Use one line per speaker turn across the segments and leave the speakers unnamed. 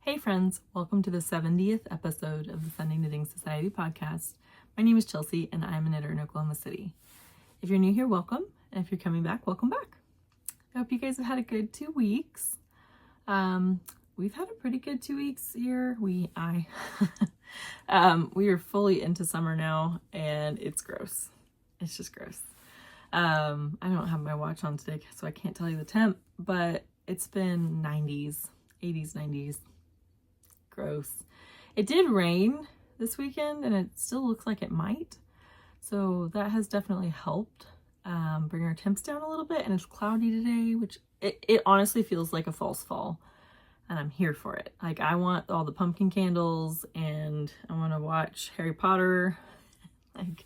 Hey friends, welcome to the 70th episode of the Sunday Knitting Society podcast. My name is Chelsea and I'm a knitter in Oklahoma City. If you're new here, welcome. And if you're coming back, welcome back. I hope you guys have had a good 2 weeks. We've had a pretty good 2 weeks here. We are fully into summer now and it's gross. It's just gross. I don't have my watch on today, so I can't tell you the temp, but it's been 90s, 80s, 90s. Gross. It did rain this weekend and it still looks like it might, so that has definitely helped bring our temps down a little bit. And it's cloudy today, which it honestly feels like a false fall, and I'm here for it. Like, I want all the pumpkin candles and I want to watch Harry Potter, like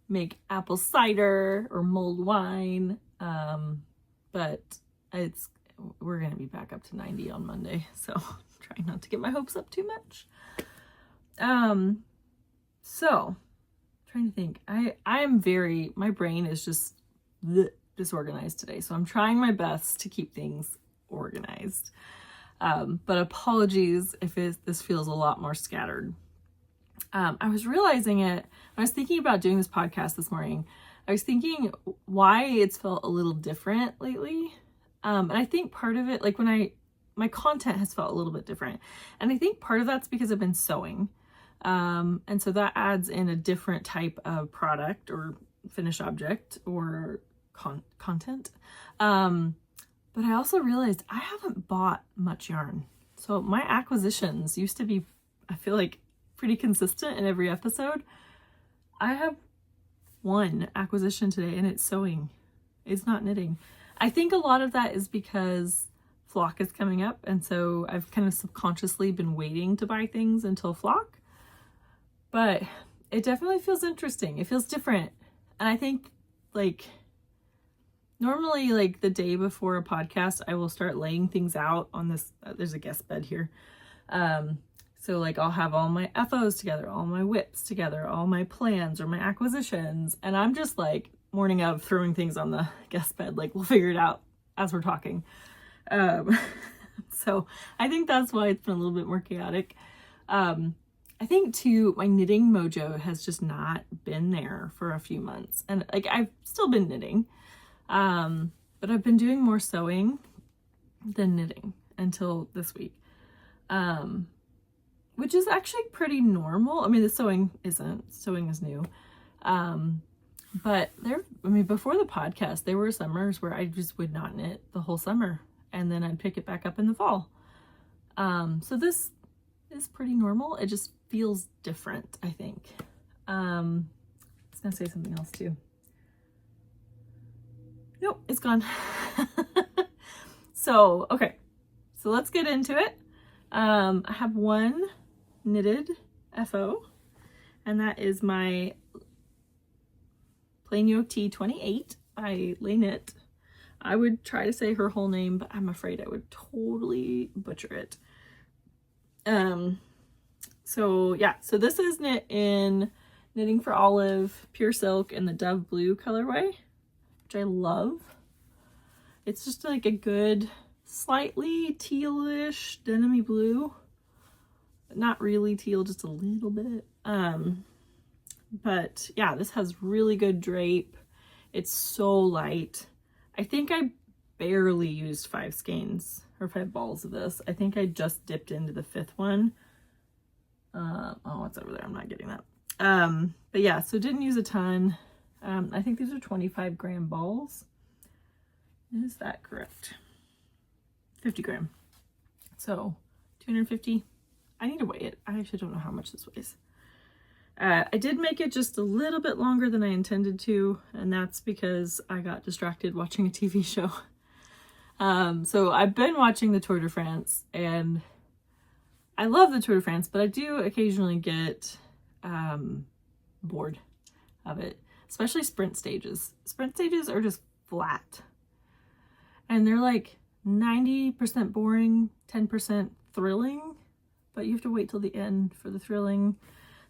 make apple cider or mulled wine, but we're gonna be back up to 90 on Monday, so trying not to get my hopes up too much. So trying to think. My brain is just disorganized today, so I'm trying my best to keep things organized. But apologies if this feels a lot more scattered. I was realizing it when I was thinking about doing this podcast this morning. I was thinking why it's felt a little different lately. And I think part of it, like my content has felt a little bit different. And I think part of that's because I've been sewing. And so that adds in a different type of product or finished object or content. But I also realized I haven't bought much yarn. So my acquisitions used to be, I feel like, pretty consistent in every episode. I have one acquisition today and it's sewing. It's not knitting. I think a lot of that is because flock is coming up, and so I've kind of subconsciously been waiting to buy things until flock. But it definitely feels interesting. It feels different. And I think, like, normally, like, the day before a podcast, I will start laying things out on this. There's a guest bed here. So, like, I'll have all my FOs together, all my whips together, all my plans or my acquisitions. And I'm just, like, morning of throwing things on the guest bed. Like, we'll figure it out as we're talking. So I think that's why it's been a little bit more chaotic. I think too, my knitting mojo has just not been there for a few months, and like, I've still been knitting, but I've been doing more sewing than knitting until this week, which is actually pretty normal. I mean, the sewing is new. But before the podcast, there were summers where I just would not knit the whole summer, and then I'd pick it back up in the fall. So this is pretty normal. It just feels different, I think. I was gonna say something else too. Nope, it's gone. So, okay. So let's get into it. I have one knitted FO, and that is my Plain Yoke T28 by Lay Knit. I would try to say her whole name, but I'm afraid I would totally butcher it. So this is knit in Knitting for Olive, Pure Silk, and the Dove Blue colorway, which I love. It's just like a good, slightly tealish denim-y blue. Not really teal, just a little bit. But yeah, this has really good drape. It's so light. I think I barely used 5 skeins or 5 balls of this. I think I just dipped into the 5th one. Oh, it's over there. I'm not getting that. But yeah, so didn't use a ton. I think these are 25 gram balls. Is that correct? 50 gram. So 250. I need to weigh it. I actually don't know how much this weighs. I did make it just a little bit longer than I intended to, and that's because I got distracted watching a TV show. So I've been watching the Tour de France, and I love the Tour de France, but I do occasionally get bored of it, especially sprint stages. Sprint stages are just flat, and they're like 90% boring, 10% thrilling, but you have to wait till the end for the thrilling.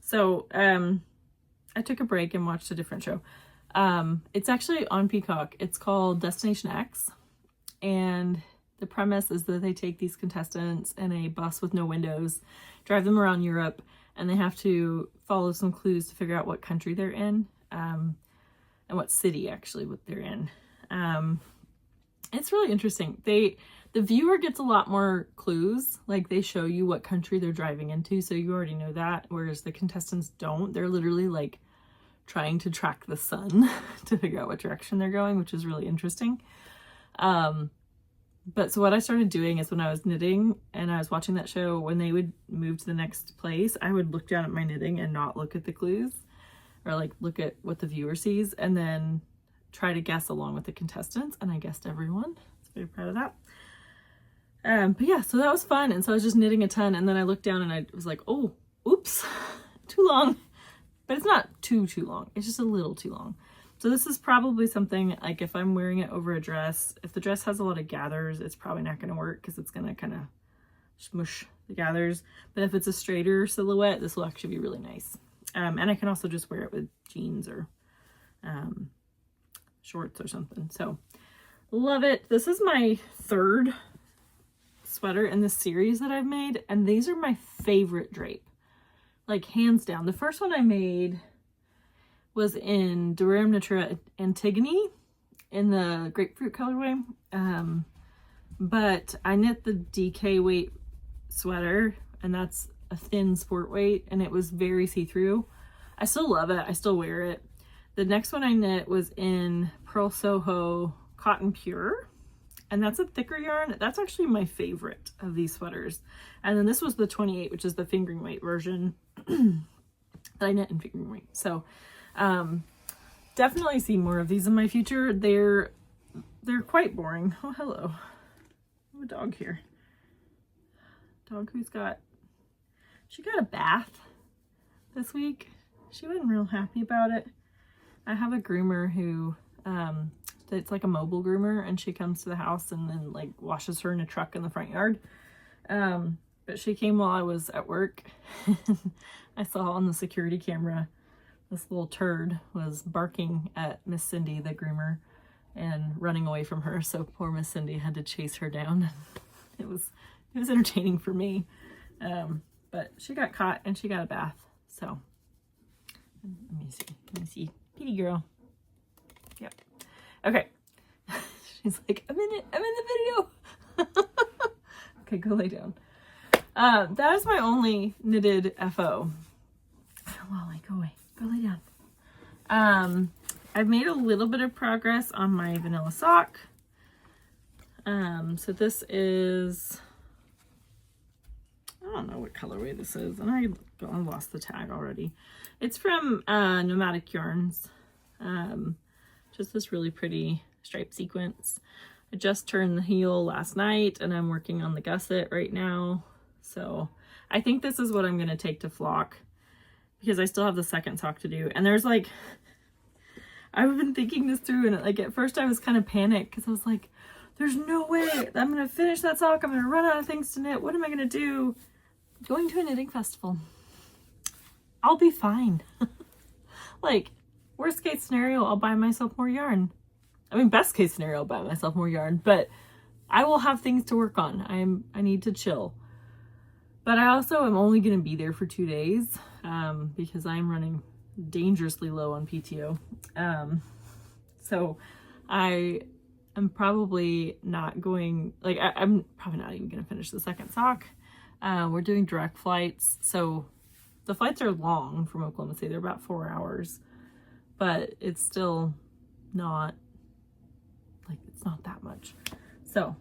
So I took a break and watched a different show. It's actually on Peacock. It's called Destination X, and the premise is that they take these contestants in a bus with no windows, drive them around Europe, and they have to follow some clues to figure out what country they're in, and what city actually what they're in. It's really interesting. The viewer gets a lot more clues, like they show you what country they're driving into, so you already know that, whereas the contestants don't. They're literally like trying to track the sun to figure out what direction they're going, which is really interesting. But so what I started doing is when I was knitting and I was watching that show, when they would move to the next place, I would look down at my knitting and not look at the clues, or like look at what the viewer sees, and then try to guess along with the contestants. And I guessed everyone. I was very proud of that. But yeah, so that was fun. And so I was just knitting a ton, and then I looked down and I was like, oh, oops, too long. But it's not too long. It's just a little too long. So this is probably something like if I'm wearing it over a dress, if the dress has a lot of gathers, it's probably not going to work because it's going to kind of smush the gathers. But if it's a straighter silhouette, this will actually be really nice. And I can also just wear it with jeans or shorts or something. So love it. This is my third sweater in this series that I've made, and these are my favorite drape, like hands down. The first one I made was in Durum Natura Antigone in the grapefruit colorway, but I knit the DK weight sweater, and that's a thin sport weight, and it was very see-through. I still love it. I still wear it. The next one I knit was in Pearl Soho Cotton Pure, and that's a thicker yarn. That's actually my favorite of these sweaters. And then this was the 28, which is the fingering weight version that I knit in fingering weight. So definitely see more of these in my future. They're quite boring. Oh, hello. I have a dog here. Dog who's she got a bath this week. She wasn't real happy about it. I have a groomer who, it's like a mobile groomer, and she comes to the house and then like washes her in a truck in the front yard. But she came while I was at work. I saw on the security camera, this little turd was barking at Miss Cindy, the groomer, and running away from her. So poor Miss Cindy had to chase her down. It was entertaining for me. But she got caught and she got a bath. So let me see. Kitty girl. Yep. Okay. She's like, I'm in the video. Okay, go lay down. That is my only knitted FO. Wally, go away. Go lay down. I've made a little bit of progress on my vanilla sock. So this is, I don't know what colorway this is, and I lost the tag already. It's from Nomadic Yarns. Just this really pretty stripe sequence. I just turned the heel last night, and I'm working on the gusset right now. So I think this is what I'm going to take to flock, because I still have the second sock to do. And there's like, I've been thinking this through, and like at first I was kind of panicked because I was like, there's no way I'm going to finish that sock. I'm going to run out of things to knit. What am I going to do? Going to a knitting festival. I'll be fine. Like, worst case scenario, I'll buy myself more yarn. I mean, best case scenario, I'll buy myself more yarn, but I will have things to work on. I need to chill. But I also am only going to be there for 2 days, because I'm running dangerously low on PTO. So I am probably not going, like, I'm probably not even going to finish the second sock. We're doing direct flights. So the flights are long from Oklahoma City. They're about 4 hours, but it's still not, like, it's not that much. So,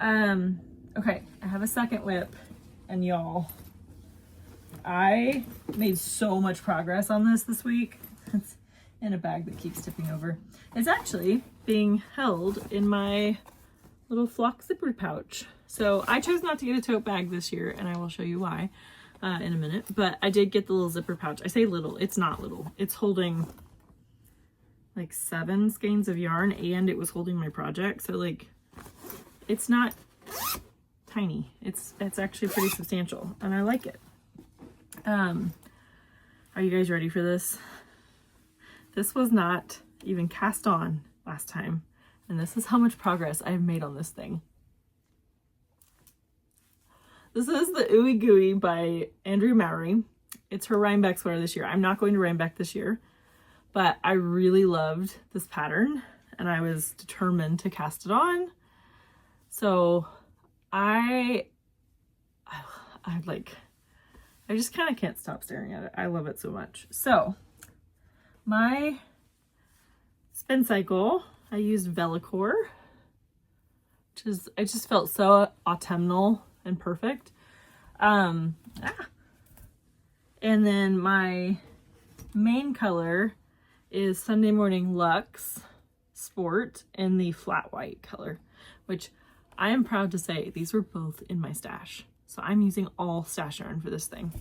okay, I have a second whip, and y'all, I made so much progress on this week. It's in a bag that keeps tipping over. It's actually being held in my little flock zipper pouch. So I chose not to get a tote bag this year, and I will show you why in a minute. But I did get the little zipper pouch. I say little, it's not little. It's holding like 7 skeins of yarn, and it was holding my project. So like, it's not tiny. It's actually pretty substantial, and I like it. Are you guys ready for this? This was not even cast on last time, and this is how much progress I've made on this thing. This is the Ooey Gooey by Andrea Mowry. It's her Rhinebeck sweater this year. I'm not going to Rhinebeck this year, but I really loved this pattern and I was determined to cast it on. So I just kind of can't stop staring at it. I love it so much. So my spin cycle, I used Vellicore, which is, it just felt so autumnal and perfect. And then my main color is Sunday Morning Luxe Sport in the flat white color, which I am proud to say these were both in my stash. So I'm using all stash yarn for this thing.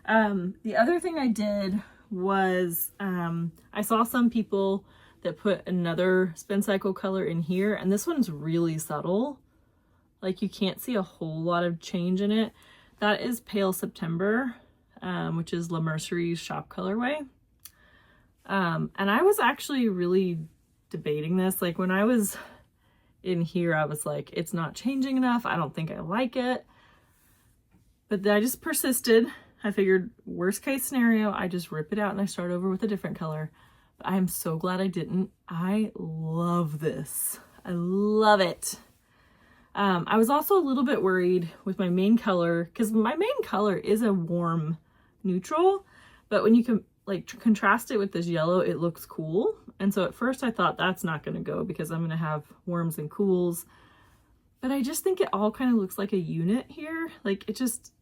The other thing I did was I saw some people that put another spin cycle color in here, and this one's really subtle. Like you can't see a whole lot of change in it. That is Pale September, which is La Mercerie's shop colorway. And I was actually really debating this. Like when I was in here, I was like, it's not changing enough. I don't think I like it. But I just persisted. I figured worst case scenario, I just rip it out and I start over with a different color. But I am so glad I didn't. I love this. I love it. I was also a little bit worried with my main color because my main color is a warm neutral, but when you can like contrast it with this yellow, it looks cool. And so at first I thought that's not going to go because I'm going to have warms and cools, but I just think it all kind of looks like a unit here. Like it just,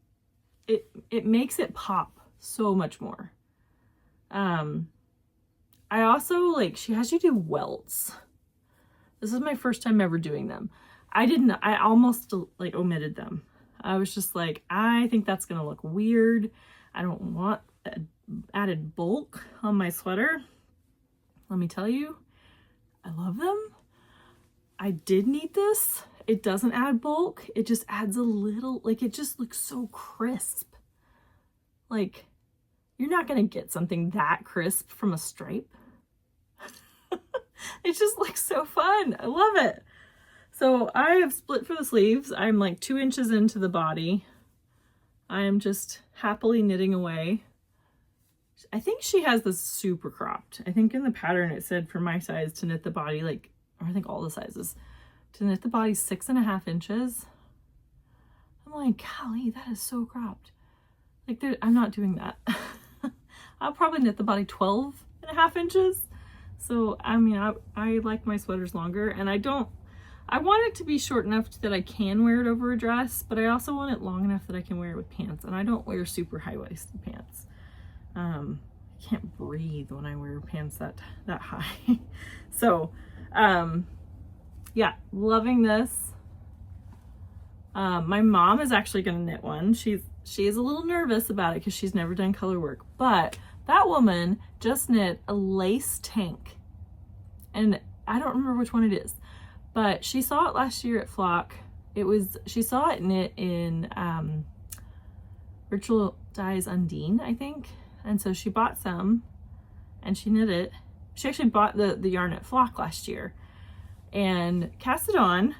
it makes it pop so much more. I also like, she has you do welts. This is my first time ever doing them. I almost like omitted them. I was just like, I think that's gonna look weird. I don't want added bulk on my sweater. Let me tell you, I love them. I did need this. It doesn't add bulk. It just adds a little, like it just looks so crisp. Like you're not gonna get something that crisp from a stripe. It just looks so fun. I love it. So I have split for the sleeves. I'm like 2 inches into the body. I am just happily knitting away. I think she has this super cropped. I think in the pattern it said for my size to knit the body, like, or I think all the sizes, to knit the body 6.5 inches. I'm like, golly, that is so cropped. Like I'm not doing that. I'll probably knit the body 12.5 inches. So, I mean, I like my sweaters longer, and I want it to be short enough that I can wear it over a dress, but I also want it long enough that I can wear it with pants, and I don't wear super high-waisted pants. I can't breathe when I wear pants that high. So, yeah, loving this. My mom is actually going to knit one. She is a little nervous about it because she's never done color work, but that woman just knit a lace tank, and I don't remember which one it is, but she saw it last year at Flock. She saw it knit in Ritual Dyes Undine, I think, and so she bought some and she knit it. She actually bought the yarn at Flock last year and cast it on.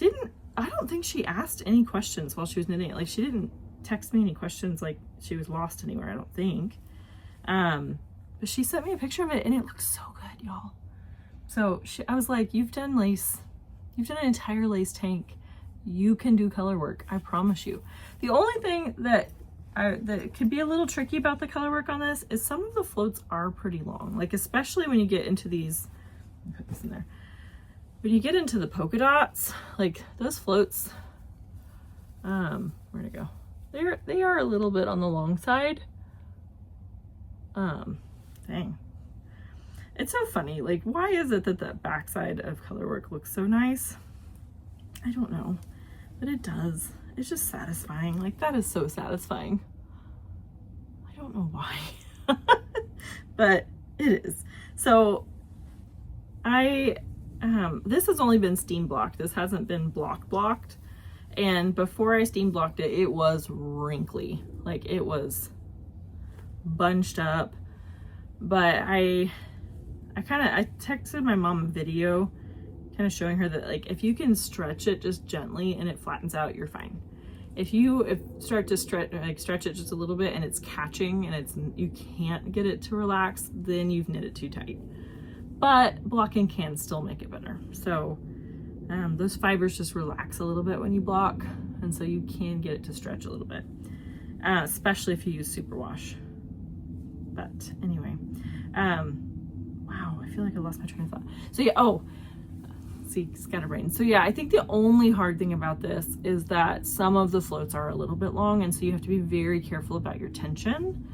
I don't think she asked any questions while she was knitting it. Like she didn't text me any questions like she was lost anywhere, I don't think. But she sent me a picture of it and it looks so good, y'all. So I was like, you've done lace, you've done an entire lace tank. You can do color work, I promise you. The only thing that could be a little tricky about the color work on this is some of the floats are pretty long. Like especially when you get into these, let me put this in there. When you get into the polka dots, like those floats, where'd it go? They are a little bit on the long side. Dang. It's so funny. Like, why is it that the backside of color work looks so nice? I don't know, but it does. It's just satisfying. Like, that is so satisfying. I don't know why, but it is. So this has only been steam blocked. This hasn't been blocked. And before I steam blocked it, it was wrinkly. Like it was bunched up. But I texted my mom a video kind of showing her that like if you can stretch it just gently and it flattens out, you're fine. If you start to stretch it just a little bit and it's catching and you can't get it to relax, then you've knit it too tight. But blocking can still make it better. So those fibers just relax a little bit when you block, and so you can get it to stretch a little bit, especially if you use superwash. But anyway, wow, I feel like I lost my train of thought. So yeah, see, scatterbrain. So yeah, I think the only hard thing about this is that some of the floats are a little bit long, and so you have to be very careful about your tension.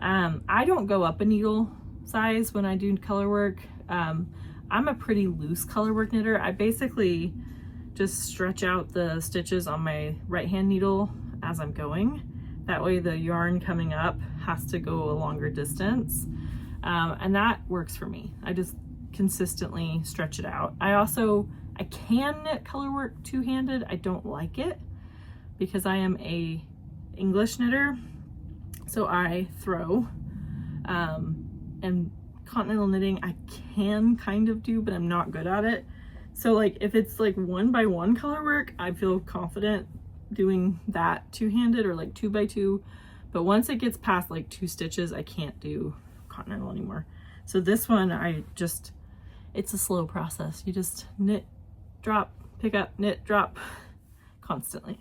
I don't go up a needle size when I do color work. I'm a pretty loose color work knitter. I basically just stretch out the stitches on my right hand needle as I'm going. That way the yarn coming up has to go a longer distance. And that works for me. I just consistently stretch it out. I can knit color work two-handed. I don't like it because I am a English knitter, so I throw. And continental knitting I can kind of do, but I'm not good at it. So like if it's like 1x1 color work, I feel confident doing that two-handed or like 2x2. But once it gets past like 2 stitches, I can't do continental anymore. So this one, it's a slow process. You just knit, drop, pick up, knit, drop constantly.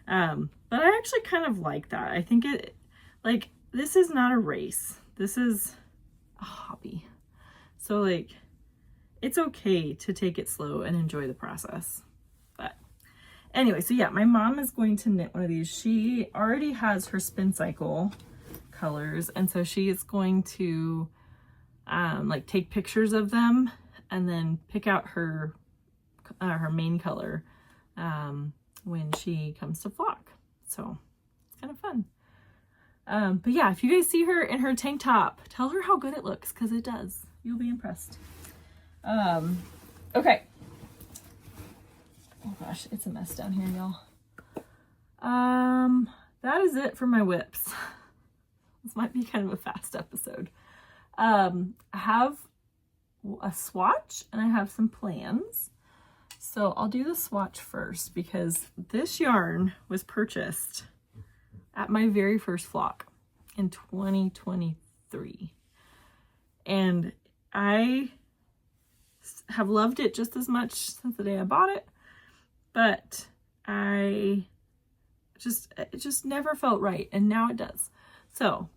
But I actually kind of like that. I think this is not a race. This is a hobby. So like, it's okay to take it slow and enjoy the process. But anyway, so yeah, my mom is going to knit one of these. She already has her spin cycle colors, and so she is going to like take pictures of them and then pick out her main color when she comes to flock. So it's kind of fun. But yeah, if you guys see her in her tank top, tell her how good it looks, because it does. You'll be impressed. Okay. Oh gosh, it's a mess down here, y'all. That is it for my whips. This might be kind of a fast episode. I have a swatch and I have some plans. So I'll do the swatch first because this yarn was purchased at my very first flock in 2023. And I have loved it just as much since the day I bought it, but it just never felt right, and now it does. So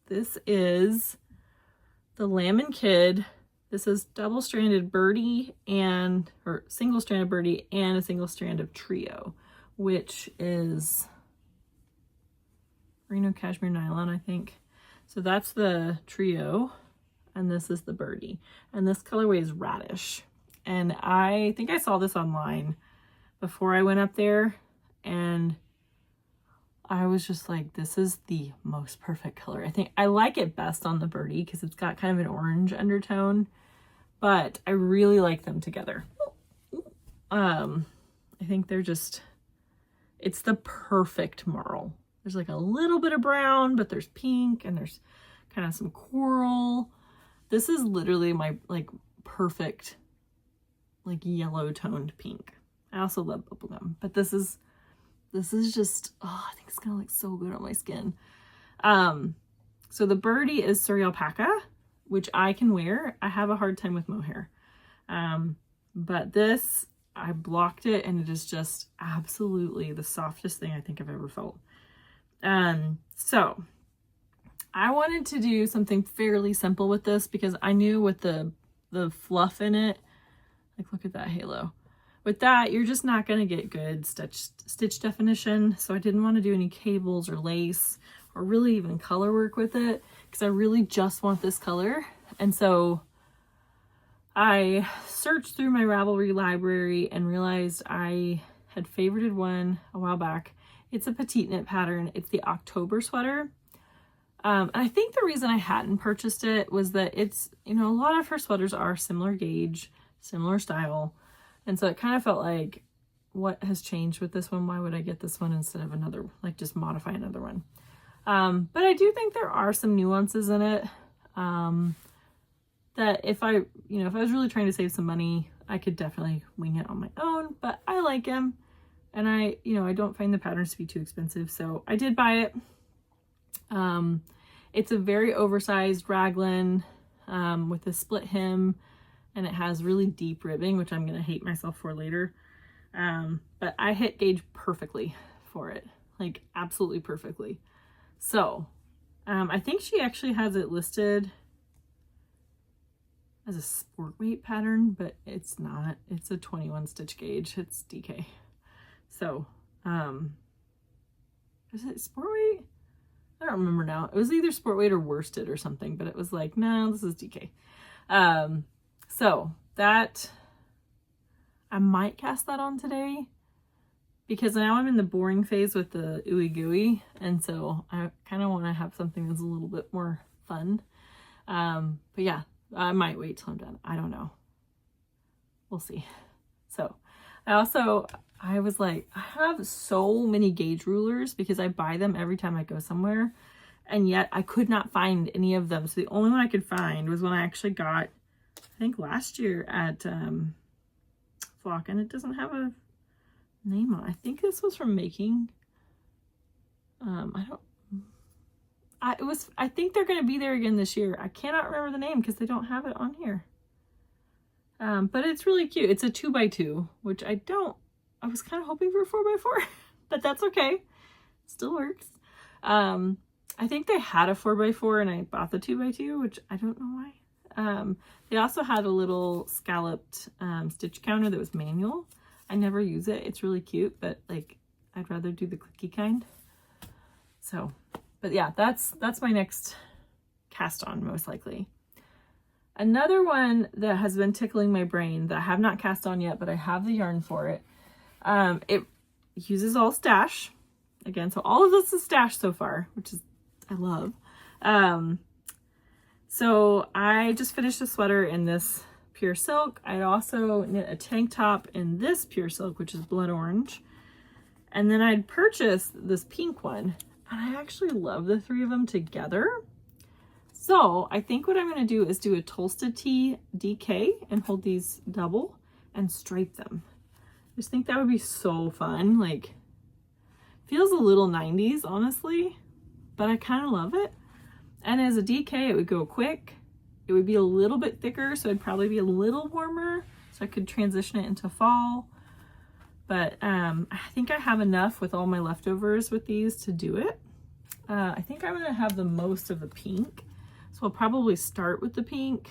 this is the Lamb and Kid. This is double-stranded birdie or single-stranded birdie and a single strand of trio, which is merino cashmere nylon, I think. So that's the trio, and this is the birdie. And this colorway is radish. And I think I saw this online before I went up there, and I was just like, this is the most perfect color. I think I like it best on the birdie because it's got kind of an orange undertone, but I really like them together. I think they're it's the perfect marl. There's like a little bit of brown, but there's pink and there's kind of some coral. This is literally my like perfect like yellow toned pink. I also love bubblegum, but this is just, oh, I think it's gonna look so good on my skin. So the birdie is Surrey alpaca, which I can wear. I have a hard time with mohair. But this, I blocked it, and it is just absolutely the softest thing I think I've ever felt. So I wanted to do something fairly simple with this because I knew with the fluff in it, like look at that halo. With that, you're just not going to get good stitch definition. So I didn't want to do any cables or lace or really even color work with it because I really just want this color. And so I searched through my Ravelry library and realized I had favorited one a while back. It's a PetiteKnit pattern. It's the October sweater. And I think the reason I hadn't purchased it was that it's, a lot of her sweaters are similar gauge, similar style. And so it kind of felt like, what has changed with this one? Why would I get this one instead of another, like just modify another one? But I do think there are some nuances in it that if I was really trying to save some money, I could definitely wing it on my own, but I like him. And I don't find the patterns to be too expensive, so I did buy it. It's a very oversized raglan with a split hem, and it has really deep ribbing, which I'm gonna hate myself for later. But I hit gauge perfectly for it, like absolutely perfectly. So I think she actually has it listed as a sport weight pattern, but it's not. It's a 21 stitch gauge. It's DK. So, is it sport weight? I don't remember now. It was either sport weight or worsted or something, but it was like, no, this is DK. So that, I might cast that on today because now I'm in the boring phase with the Ooey Gooey. And so I kind of want to have something that's a little bit more fun. But yeah, I might wait till I'm done. I don't know. We'll see. So I was like, I have so many gauge rulers because I buy them every time I go somewhere, and yet I could not find any of them. So the only one I could find was one I actually got, I think last year at Flock, and it doesn't have a name on it. I think this was from Making. I think they're going to be there again this year. I cannot remember the name because they don't have it on here. But it's really cute. It's a 2x2, which I was kind of hoping for a 4x4, but that's okay. Still works. I think they had a 4x4 and I bought the 2x2, which I don't know why. They also had a little scalloped stitch counter that was manual. I never use it. It's really cute, but like I'd rather do the clicky kind. So, but yeah, that's my next cast on most likely. Another one that has been tickling my brain that I have not cast on yet, but I have the yarn for it. It uses all stash again. So all of this is stash so far, which is, I love. So I just finished a sweater in this pure silk. I also knit a tank top in this pure silk, which is blood orange. And then I'd purchased this pink one, and I actually love the three of them together. So I think what I'm going to do is do a Tulsta Tee DK and hold these double and stripe them. I just think that would be so fun. Like, feels a little 90s, honestly, but I kind of love it. And as a DK, it would go quick. It would be a little bit thicker, so it'd probably be a little warmer, so I could transition it into fall. But I think I have enough with all my leftovers with these to do it. I think I'm going to have the most of the pink. So I'll probably start with the pink.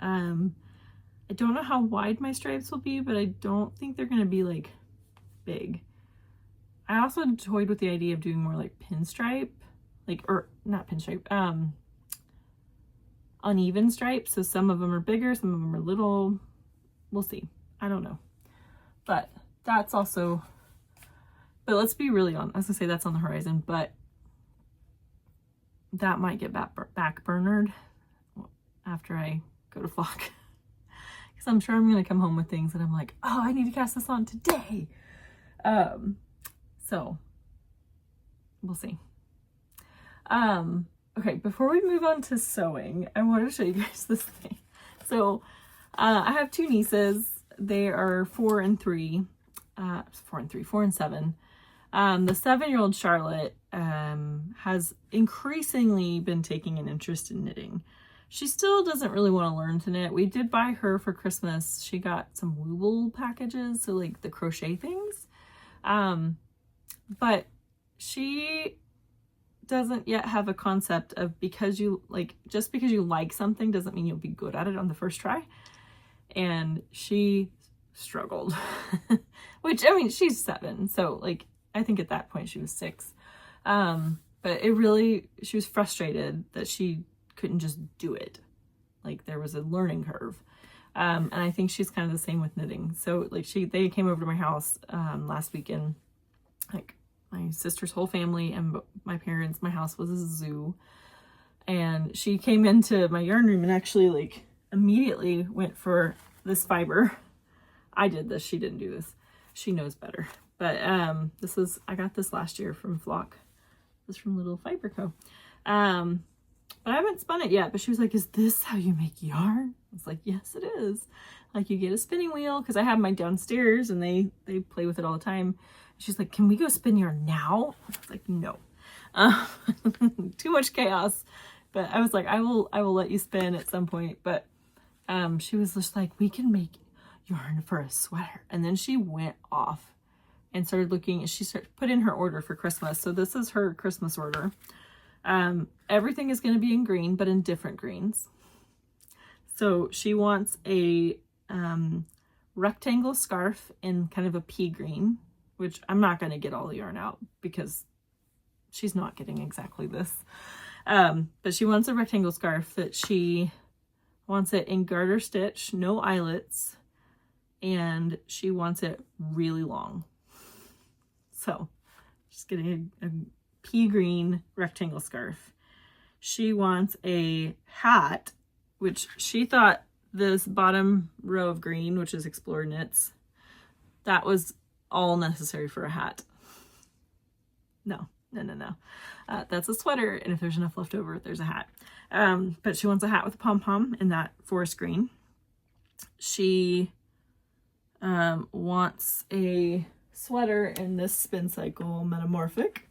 I don't know how wide my stripes will be, but I don't think they're going to be like big. I also toyed with the idea of doing more like pinstripe, or not pinstripe, uneven stripes. So some of them are bigger, some of them are little. We'll see. I don't know. But that's also, but let's be really honest. I was gonna say that's on the horizon, but that might get backburnered after I go to Flock. Because I'm sure I'm going to come home with things and I'm like, oh, I need to cast this on today. So we'll see. Okay, before we move on to sewing, I want to show you guys this thing. So I have two nieces. They are 4 and 7. The 7-year-old Charlotte has increasingly been taking an interest in knitting. She still doesn't really want to learn to knit. We did buy her for Christmas. She got some Wooble packages, so like the crochet things. But she doesn't yet have a concept of just because you like something doesn't mean you'll be good at it on the first try. And she struggled, which, I mean, she's 7, so like I think at that point she was 6. But she was frustrated that she couldn't just do it. Like there was a learning curve. And I think she's kind of the same with knitting. So like they came over to my house last weekend, like my sister's whole family and my parents. My house was a zoo. And she came into my yarn room and actually like immediately went for this fiber. I did this, she didn't do this. She knows better. But I got this last year from Flock. This is from Little Fiber Co. but I haven't spun it yet. But she was like, is this how you make yarn? I was like, yes, it is. Like, you get a spinning wheel, because I have mine downstairs and they play with it all the time. She's like, can we go spin yarn now? I was like, no. Too much chaos. But I was like, I will let you spin at some point. But she was just like, we can make yarn for a sweater. And then she went off and started looking, and she put in her order for Christmas. So this is her Christmas order. Everything is going to be in green, but in different greens. So she wants a rectangle scarf in kind of a pea green, which I'm not going to get all the yarn out because she's not getting exactly this. But she wants a rectangle scarf that she wants it in garter stitch, no eyelets, and she wants it really long. So she's getting a pea green rectangle scarf. She wants a hat, which she thought this bottom row of green, which is Explore Knits, that was all necessary for a hat. No. That's a sweater, and if there's enough left over, there's a hat. But she wants a hat with a pom-pom in that forest green. She wants a sweater in this Spin Cycle Metamorphic.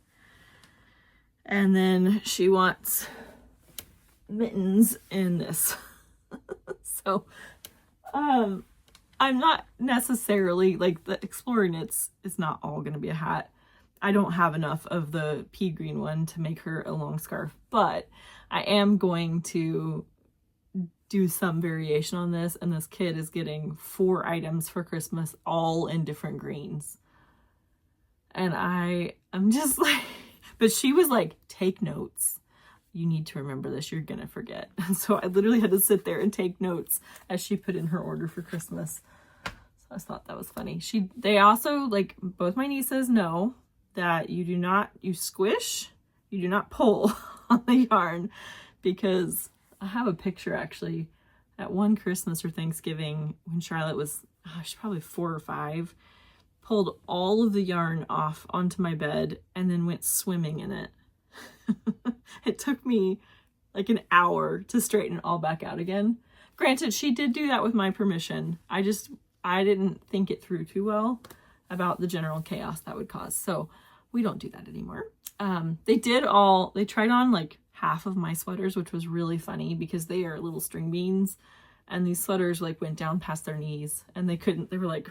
And then she wants mittens in this. So, I'm not necessarily, like, the Explorer Knits is not all going to be a hat. I don't have enough of the pea green one to make her a long scarf, but I am going to do some variation on this, and this kid is getting 4 items for Christmas, all in different greens. And I'm just like, but she was like, take notes. You need to remember this. You're going to forget. And so I literally had to sit there and take notes as she put in her order for Christmas. So I thought that was funny. They also, like, both my nieces know that you squish, you do not pull on the yarn, because I have a picture actually at one Christmas or Thanksgiving when Charlotte was, she's probably 4 or 5, pulled all of the yarn off onto my bed and then went swimming in it. It took me like an hour to straighten it all back out again. Granted, she did do that with my permission. I didn't think it through too well about the general chaos that would cause. So we don't do that anymore. They tried on like half of my sweaters, which was really funny because they are little string beans, and these sweaters like went down past their knees, and they were like,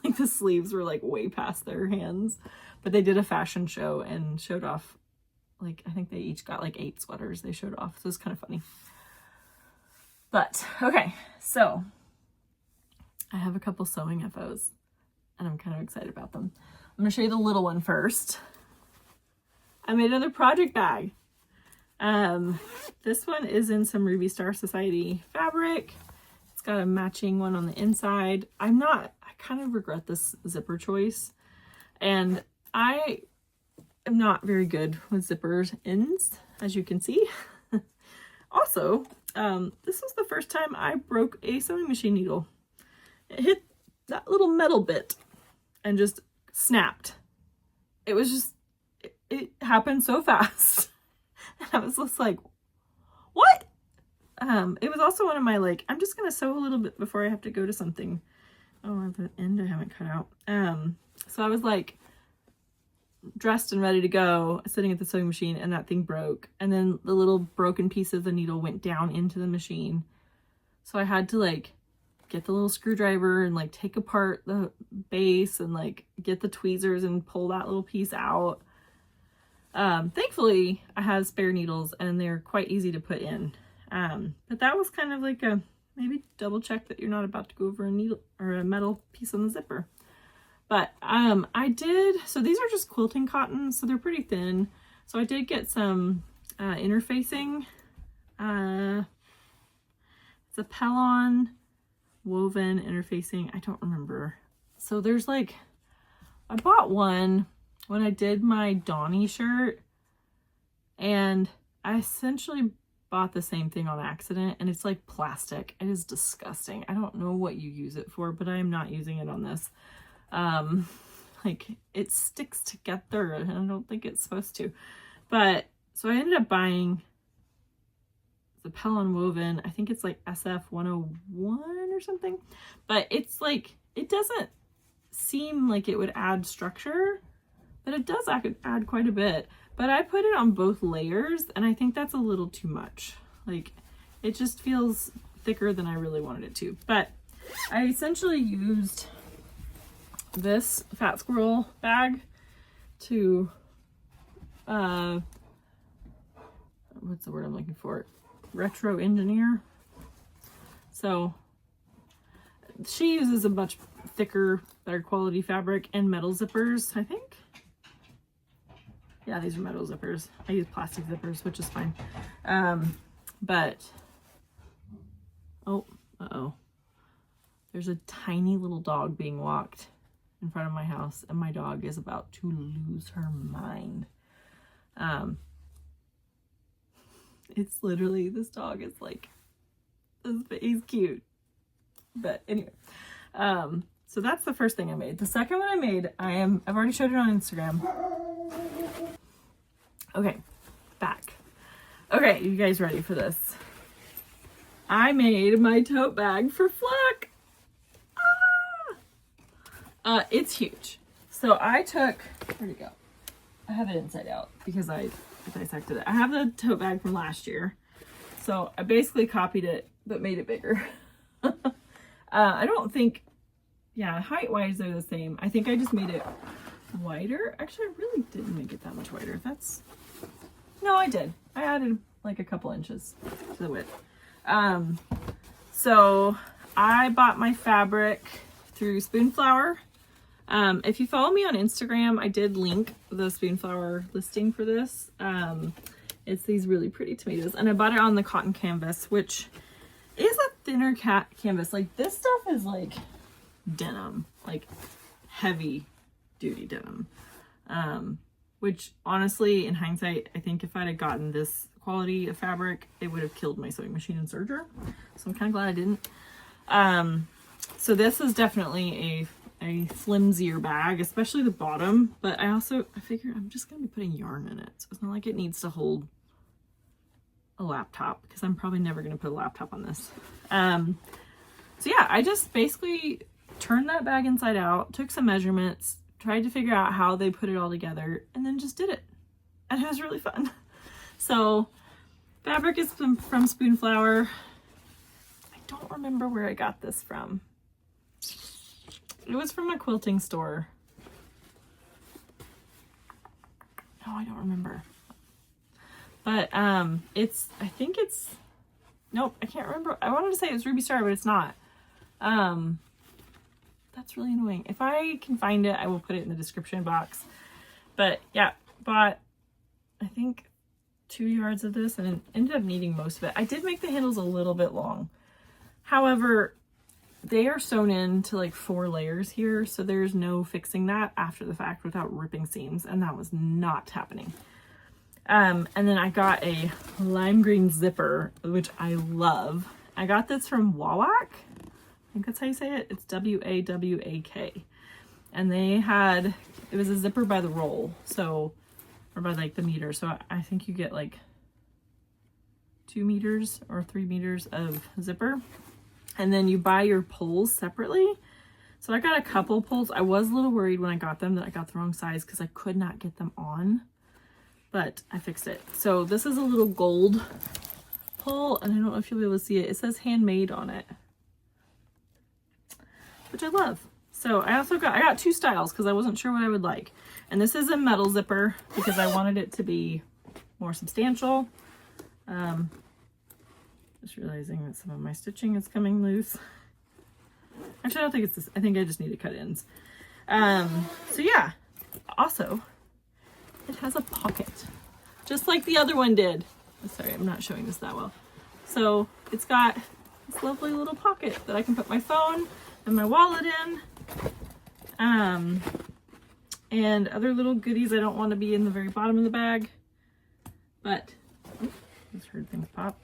like the sleeves were like way past their hands. But they did a fashion show and showed off, like, I think they each got like 8 sweaters they showed off. So it's kind of funny. But okay, so I have a couple sewing FOs and I'm kind of excited about them. I'm gonna show you the little one first. I made another project bag. This one is in some Ruby Star Society fabric. It's got a matching one on the inside. I kind of regret this zipper choice, and I am not very good with zippers ends, as you can see. Also, this was the first time I broke a sewing machine needle. It hit that little metal bit and just snapped. It was just, it happened so fast. And I was just like, what? It was also one of my, like, I'm just going to sew a little bit before I have to go to something. Oh, the end I haven't cut out. So I was like dressed and ready to go, sitting at the sewing machine, and that thing broke. And then the little broken piece of the needle went down into the machine. So I had to like get the little screwdriver and like take apart the base and like get the tweezers and pull that little piece out. Thankfully I have spare needles and they're quite easy to put in. But that was kind of like a maybe double check that you're not about to go over a needle or a metal piece on the zipper. But so these are just quilting cotton, so they're pretty thin. So I did get some interfacing. It's a Pellon woven interfacing. I don't remember. So there's like, I bought one when I did my Donnie shirt, and I essentially bought the same thing on accident, and it's like plastic. It is disgusting. I don't know what you use it for, but I am not using it on this. Like it sticks together and I don't think it's supposed to. But so I ended up buying It's a Pellon woven. I think it's like SF 101 or something. But it's like, it doesn't seem like it would add structure, but it does add quite a bit. But I put it on both layers, and I think that's a little too much. Like, it just feels thicker than I really wanted it to. But I essentially used this Fat Squirrel bag to, what's the word I'm looking for? Retro engineer. So she uses a much thicker, better quality fabric and metal zippers, I think. Yeah, these are metal zippers. I use plastic zippers, which is fine. But, oh, uh-oh. There's a tiny little dog being walked in front of my house, and my dog is about to lose her mind. It's literally, this dog is like, he's cute. But anyway, so that's the first thing I made. The second one I made, I've already showed it on Instagram. Okay, back. Okay, you guys ready for this? I made my tote bag for Fluck. It's huge. So I took, where'd it go? I have it inside out because I dissected it. I have the tote bag from last year. So I basically copied it, but made it bigger. I don't think, yeah, height-wise they're the same. I think I just made it wider. Actually, I really didn't make it that much wider. No, I did. I added like a couple inches to the width. So I bought my fabric through Spoonflower. If you follow me on Instagram, I did link the Spoonflower listing for this. It's these really pretty tomatoes, and I bought it on the cotton canvas, which is a thinner canvas. Like, this stuff is like denim, like heavy duty denim. Which honestly, in hindsight, I think if I'd have gotten this quality of fabric, it would have killed my sewing machine and serger. So I'm kind of glad I didn't. So this is definitely a flimsier bag, especially the bottom, but I figure I'm just gonna be putting yarn in it, so it's not like it needs to hold a laptop, because I'm probably never gonna put a laptop on this. So yeah, I just basically turned that bag inside out, took some measurements, tried to figure out how they put it all together, and then just did it, and it was really fun. So fabric is from Spoonflower. I don't remember where I got this from. It was from a quilting store. No, I don't remember. But nope, I can't remember. I wanted to say it was Ruby Star, but it's not. That's really annoying. If I can find it, I will put it in the description box. But yeah, bought, I think, 2 yards of this, and ended up needing most of it. I did make the handles a little bit long. However, they are sewn into like 4 layers here, so there's no fixing that after the fact without ripping seams, and that was not happening. And then I got a lime green zipper, which I love. I got this from Wawak. I think that's how you say it. It's W-A-W-A-K. And it was a zipper by the roll, so, or by like the meter. So I think you get like 2 meters or 3 meters of zipper. And then you buy your pulls separately. So I got a couple pulls. I was a little worried when I got them that I got the wrong size because I could not get them on, but I fixed it. So this is a little gold pull, and I don't know if you'll be able to see it. It says handmade on it, which I love. So I got 2 styles because I wasn't sure what I would like. And this is a metal zipper because I wanted it to be more substantial. Just realizing that some of my stitching is coming loose. Actually, I don't think it's this. I think I just need to cut ends. So yeah, also, it has a pocket, just like the other one did. Sorry, I'm not showing this that well. So it's got this lovely little pocket that I can put my phone and my wallet in. And other little goodies I don't want to be in the very bottom of the bag. But, just heard things pop.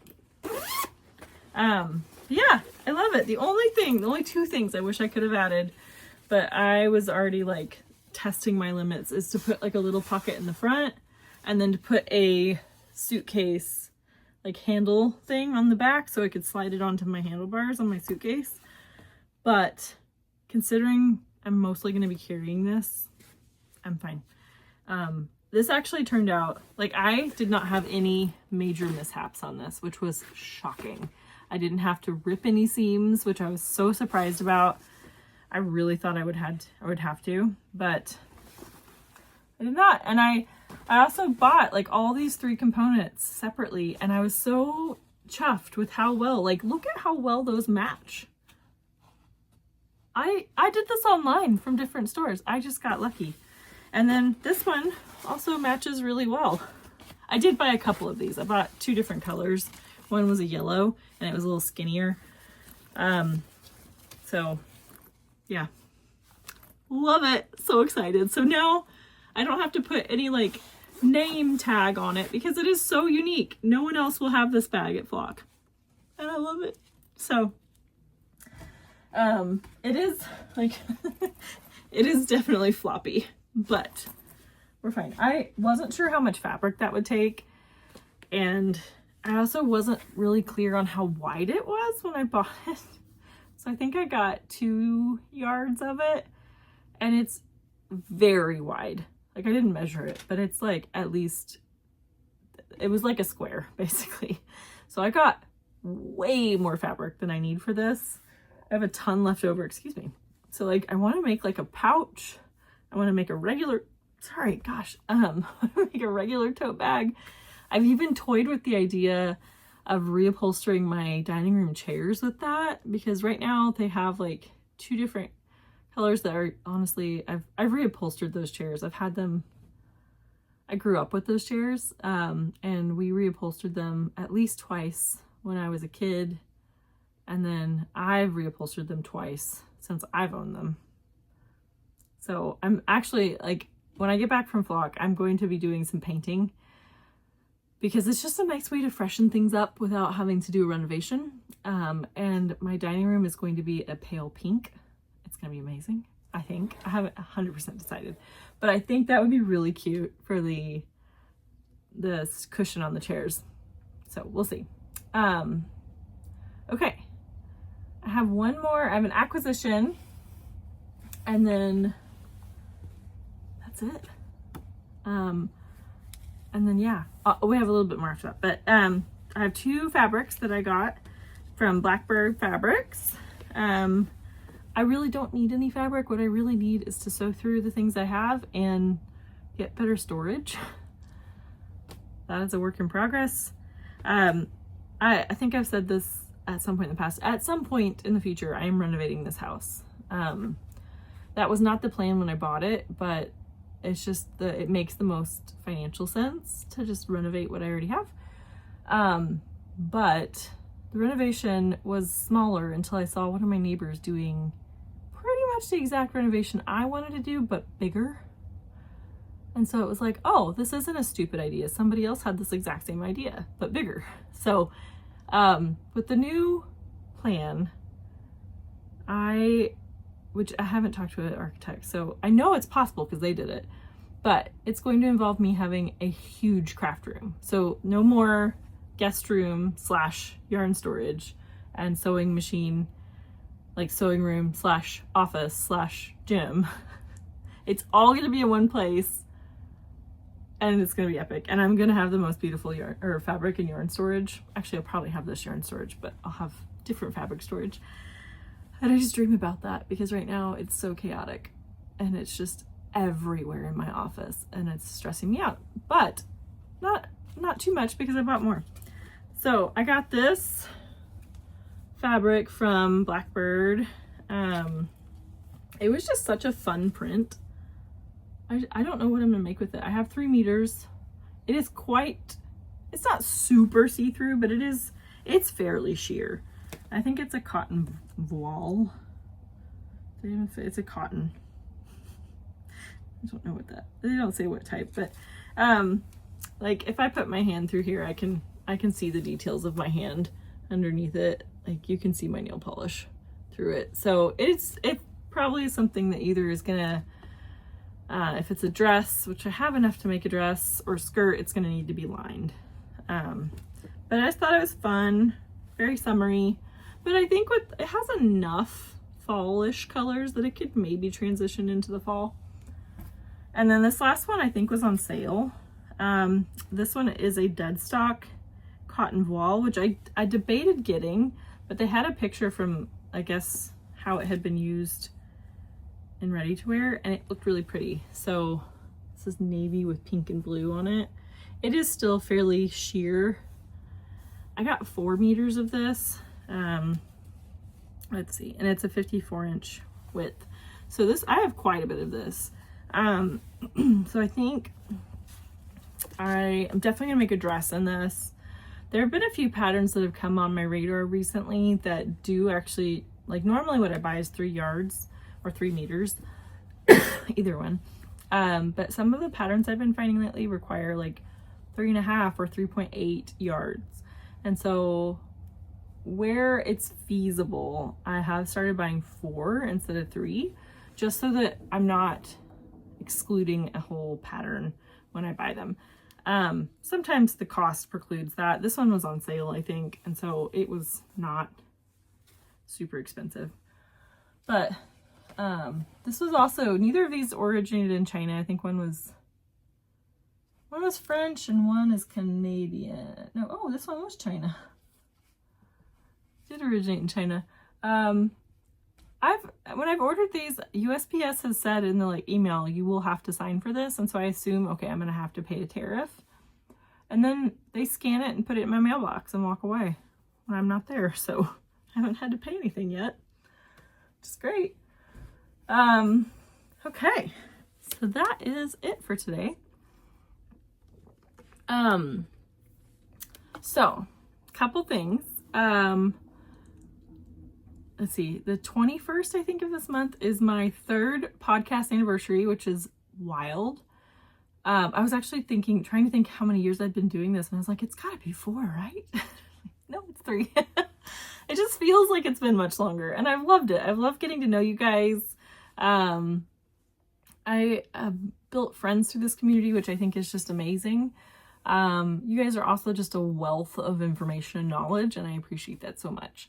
Yeah, I love it. The only 2 things I wish I could have added, but I was already like testing my limits, is to put like a little pocket in the front, and then to put a suitcase, like handle thing on the back so I could slide it onto my handlebars on my suitcase. But considering I'm mostly going to be carrying this, I'm fine. This actually turned out, like, I did not have any major mishaps on this, which was shocking. I didn't have to rip any seams, which I was so surprised about. I really thought I would have to, but I did not. And I also bought like all these 3 components separately, and I was so chuffed with how well, like, look at how well those match. I did this online from different stores. I just got lucky. And then this one also matches really well. I did buy a couple of these. I bought 2 different colors. One was a yellow and it was a little skinnier. So yeah, love it. So excited. So now I don't have to put any like name tag on it because it is so unique. No one else will have this bag at Flock. And I love it. So it is like, it is definitely floppy, but we're fine. I wasn't sure how much fabric that would take, and I also wasn't really clear on how wide it was when I bought it. So I think I got 2 yards of it, and it's very wide. Like, I didn't measure it, but it's like at least, it was like a square basically. So I got way more fabric than I need for this. I have a ton left over, excuse me. So like, I want to make like a pouch. I want to make a regular, sorry, gosh, make a regular tote bag. I've even toyed with the idea of reupholstering my dining room chairs with that, because right now they have like 2 different colors that are, honestly, I've reupholstered those chairs. I've had them, I grew up with those chairs, and we reupholstered them at least twice when I was a kid. And then I've reupholstered them twice since I've owned them. So I'm actually, like, when I get back from Flock, I'm going to be doing some painting, because it's just a nice way to freshen things up without having to do a renovation. And my dining room is going to be a pale pink. It's going to be amazing, I think. I haven't 100% decided, but I think that would be really cute for the cushion on the chairs. So we'll see. Okay. I have one more. I have an acquisition, and then that's it. And then yeah, we have a little bit more after that, but I have 2 fabrics that I got from Blackbird Fabrics. I really don't need any fabric. What I really need is to sew through the things I have and get better storage. That is a work in progress. I think I've said this at some point in the past. At some point in the future, I am renovating this house. That was not the plan when I bought it, but it's just it makes the most financial sense to just renovate what I already have. But the renovation was smaller until I saw one of my neighbors doing pretty much the exact renovation I wanted to do, but bigger. And so it was like, oh, this isn't a stupid idea. Somebody else had this exact same idea, but bigger. So with the new plan, which I haven't talked to an architect, so I know it's possible because they did it, but it's going to involve me having a huge craft room. So no more guest room / yarn storage and sewing machine, like sewing room / office / gym. It's all going to be in one place, and it's going to be epic. And I'm going to have the most beautiful yarn or fabric and yarn storage. Actually, I'll probably have this yarn storage, but I'll have different fabric storage. And I just dream about that because right now it's so chaotic and it's just everywhere in my office and it's stressing me out, but not too much because I bought more. So I got this fabric from Blackbird. It was just such a fun print. I don't know what I'm gonna make with it. I have 3 meters. It's not super see-through, but it's fairly sheer. I think it's a cotton voile. It's a cotton. I don't know what they don't say what type, but like if I put my hand through here, I can see the details of my hand underneath it. Like you can see my nail polish through it. So it probably is something that either is gonna, if it's a dress, which I have enough to make a dress, or skirt, it's gonna need to be lined. But I just thought it was fun, very summery. But I think it has enough fallish colors that it could maybe transition into the fall. And then this last one I think was on sale. This one is a dead stock cotton voile, which I debated getting, but they had a picture from, I guess, how it had been used in ready to wear, and it looked really pretty. So this is navy with pink and blue on it. It is still fairly sheer. I got 4 meters of this. Let's see, and it's a 54-inch width. So this, I have quite a bit of this. So I think I am definitely gonna make a dress in this. There have been a few patterns that have come on my radar recently that do actually, like, normally what I buy is 3 yards or 3 meters, either one. But some of the patterns I've been finding lately require like 3.5 or 3.8 yards. And so where it's feasible, I have started buying 4 instead of 3, just so that I'm not excluding a whole pattern when I buy them. Sometimes the cost precludes that. This one was on sale, I think, and so it was not super expensive. But this was also, neither of these originated in China. I think one was French and one is Canadian. No, oh, this one was China. Did originate in China. When I've ordered these, USPS has said in the email, you will have to sign for this, and so I assume, okay, I'm gonna have to pay a tariff, and then they scan it and put it in my mailbox and walk away when I'm not there. So I haven't had to pay anything yet, which is great. Okay, so that is it for today. So couple things. Let's see, the 21st, I think, of this month is my 3rd podcast anniversary, which is wild. I was actually trying to think how many years I'd been doing this, and I was like, it's gotta be 4, right? No, it's 3. It just feels like it's been much longer, and I've loved it. I've loved getting to know you guys. I built friends through this community, which I think is just amazing. You guys are also just a wealth of information and knowledge, and I appreciate that so much.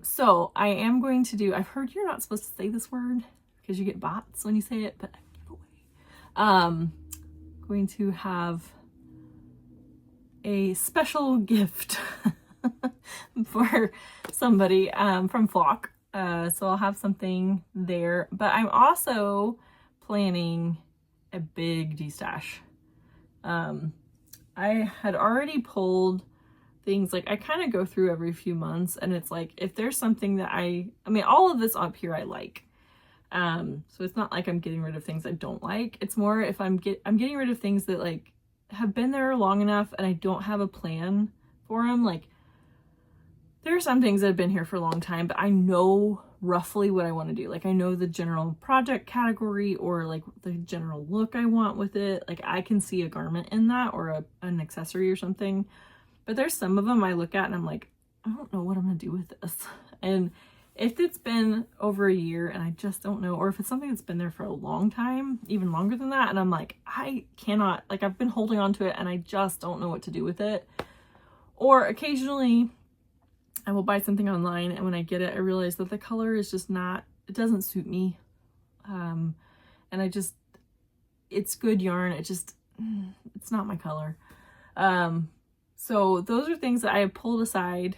So I am going to do, I've heard you're not supposed to say this word because you get bots when you say it, but going to have a special gift for somebody, from Flock. So I'll have something there, but I'm also planning a big de-stash. I had already pulled things, like I kind of go through every few months, and it's like, if there's something that I mean, all of this up here I like. So it's not like I'm getting rid of things I don't like. It's more if I'm getting rid of things that like have been there long enough and I don't have a plan for them. Like there are some things that have been here for a long time, but I know roughly what I want to do. Like I know the general project category or like the general look I want with it. Like I can see a garment in that or an accessory or something. But there's some of them I look at and I'm like, I don't know what I'm gonna do with this. And if it's been over a year and I just don't know, or if it's something that's been there for a long time, even longer than that, and I'm like, I cannot, like I've been holding on to it and I just don't know what to do with it. Or occasionally I will buy something online, and when I get it, I realize that the color is just not, it doesn't suit me. And it's good yarn. It's not my color. So those are things that I have pulled aside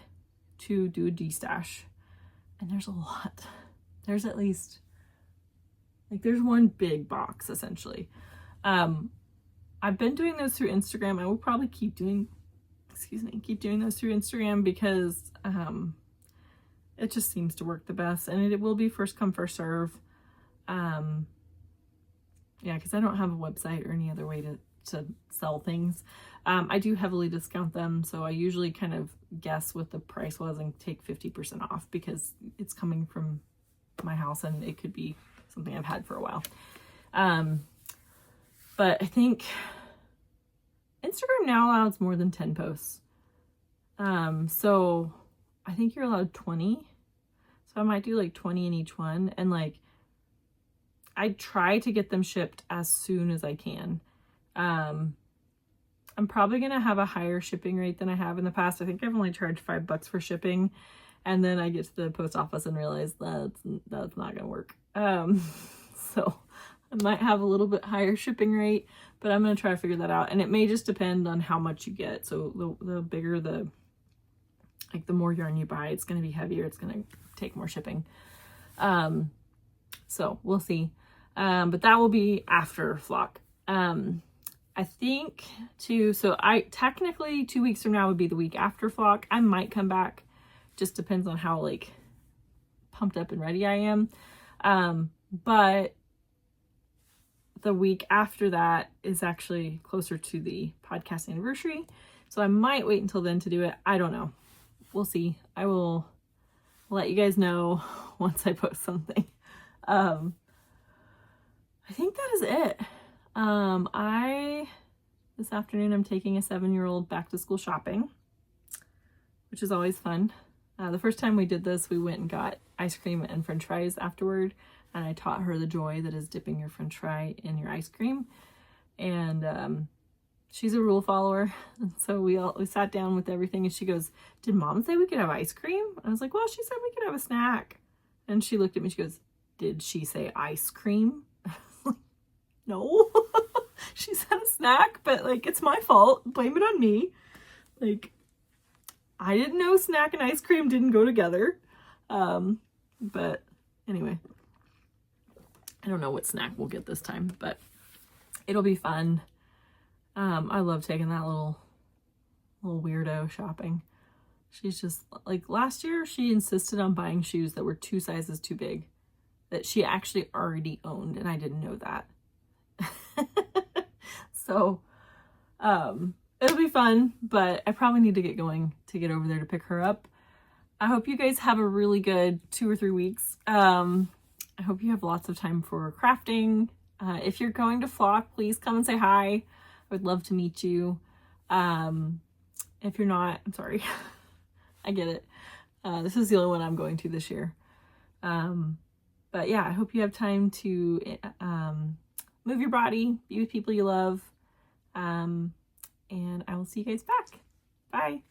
to do a de-stash, and there's a lot. There's at least, like there's one big box essentially. I've been doing those through Instagram. I will probably keep doing those through Instagram because it just seems to work the best, and it will be first come first serve. Yeah, because I don't have a website or any other way to sell things. I do heavily discount them, so I usually kind of guess what the price was and take 50% off because it's coming from my house and it could be something I've had for a while. But I think Instagram now allows more than 10 posts. So I think you're allowed 20. So I might do like 20 in each one, and like I try to get them shipped as soon as I can. I'm probably going to have a higher shipping rate than I have in the past. I think I've only charged $5 for shipping. And then I get to the post office and realize that's not going to work. So I might have a little bit higher shipping rate, but I'm going to try to figure that out. And it may just depend on how much you get. So the bigger the more yarn you buy, it's going to be heavier. It's going to take more shipping. So we'll see. But that will be after flock. I think technically 2 weeks from now would be the week after flock. I might come back. Just depends on how like pumped up and ready I am. But the week after that is actually closer to the podcast anniversary. So I might wait until then to do it. I don't know. We'll see. I will let you guys know once I post something. I think that is it. This afternoon I'm taking a 7-year-old back to school shopping, which is always fun. The first time we did this, we went and got ice cream and french fries afterward, and I taught her the joy that is dipping your french fry in your ice cream. And she's a rule follower, and so we sat down with everything, and she goes, "Did Mom say we could have ice cream?" I was like, "Well, she said we could have a snack." And she looked at me, she goes, "Did she say ice cream?" No. She said a snack, but like, it's my fault. Blame it on me. Like, I didn't know snack and ice cream didn't go together. But anyway, I don't know what snack we'll get this time, but it'll be fun. I love taking that little weirdo shopping. She's just like, last year she insisted on buying shoes that were 2 sizes too big that she actually already owned, and I didn't know that. So, it'll be fun, but I probably need to get going to get over there to pick her up. I hope you guys have a really good 2 or 3 weeks. I hope you have lots of time for crafting. If you're going to flock, please come and say hi. I would love to meet you. If you're not, I'm sorry. I get it. This is the only one I'm going to this year. But yeah, I hope you have time to move your body, be with people you love. And I will see you guys back. Bye.